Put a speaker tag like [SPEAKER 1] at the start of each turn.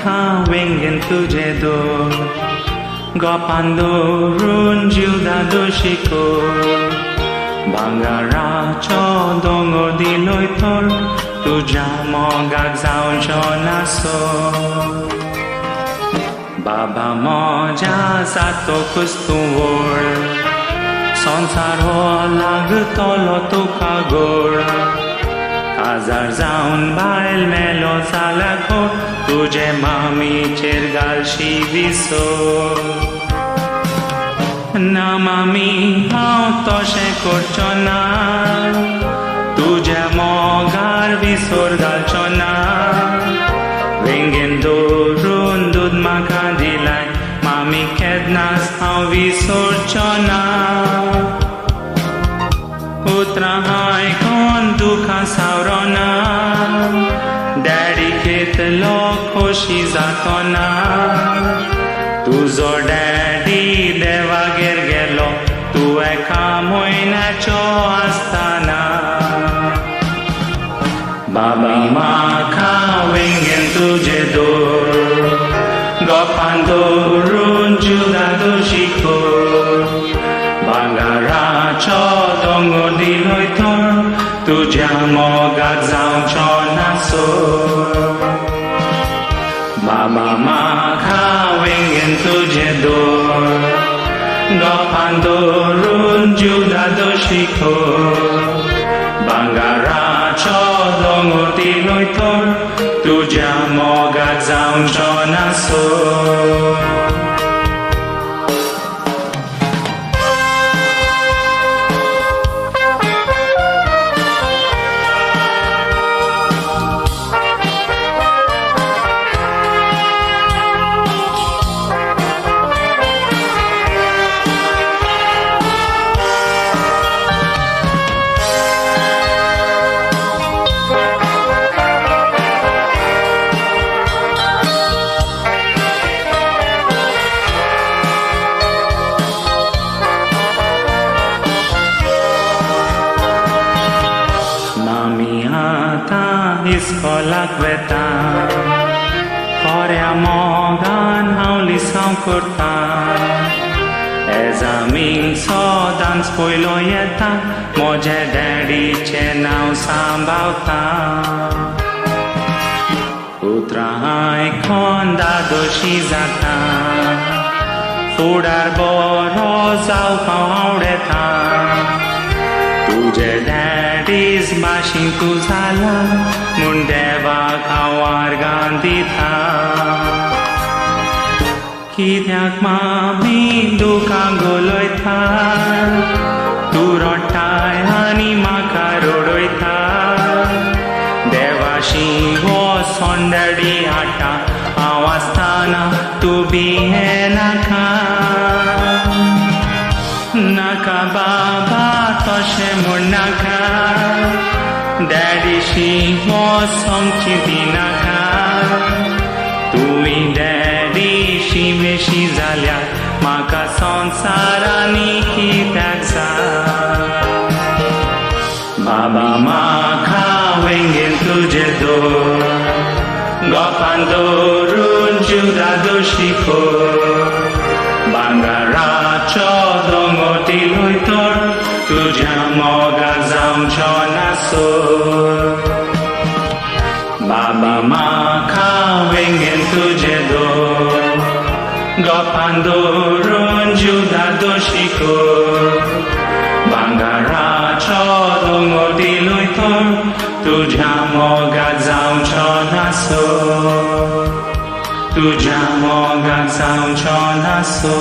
[SPEAKER 1] wengen tuje do Gopandorun juda doshiko Bangara chodongo diloi tor Tuja mogak zaun chonaso Baba moja sato kustumor Sonsar ho lag tolo tukagor Azar zaun bail melo salako Tuje mami chergal shiviso Na mami hao toshe korchona Tuje mogar visorgal chona Vengen dorun dud makadilai Mami kednas hao visorchona Utrahai kon dukha saurona Daddy ket lok khoshi zatona Tuzo daddy deva gergelo Tu eka moina cho astana Baba ma kha wengen tuje dor Gopandorun juda doshiko Bangara chodongo diloi tor Tuja mogak zaun chonaso Baba ma kha wengen tuje dor Gopandorun juda doshiko Bangara chodongo diloi tor Tuja mogak zaun chonaso Iskolak veta Korea mogan hauli sam kurta Ezamin so dans poilo yeta Moje daddy che nau sambauta Utrahai kon dado shizata Fudar boro zau paudeta Tuje daddy's machine tu zala Mundeva khawar gandita Kidyak mami duka goloi tha Tu rotai hani makarodoi tha Devashi ho sondadi ata Avasthana tu bihena kha Naka baba toshe munaka Daddy she was somchi dinaka Tui daddy she me she zalya Maka sansarani ki taksa Baba maka wengen tuje do Gopandorun juda doshiko Bangara chodongo diloi tor Tuja mogak zaun chonaso Baba ma kha wengen tuje do Gopandorun juda doshiko Bangara chodongo diloi tor Tuja mogak zaun chonaso Tuja mogak zaun chonaso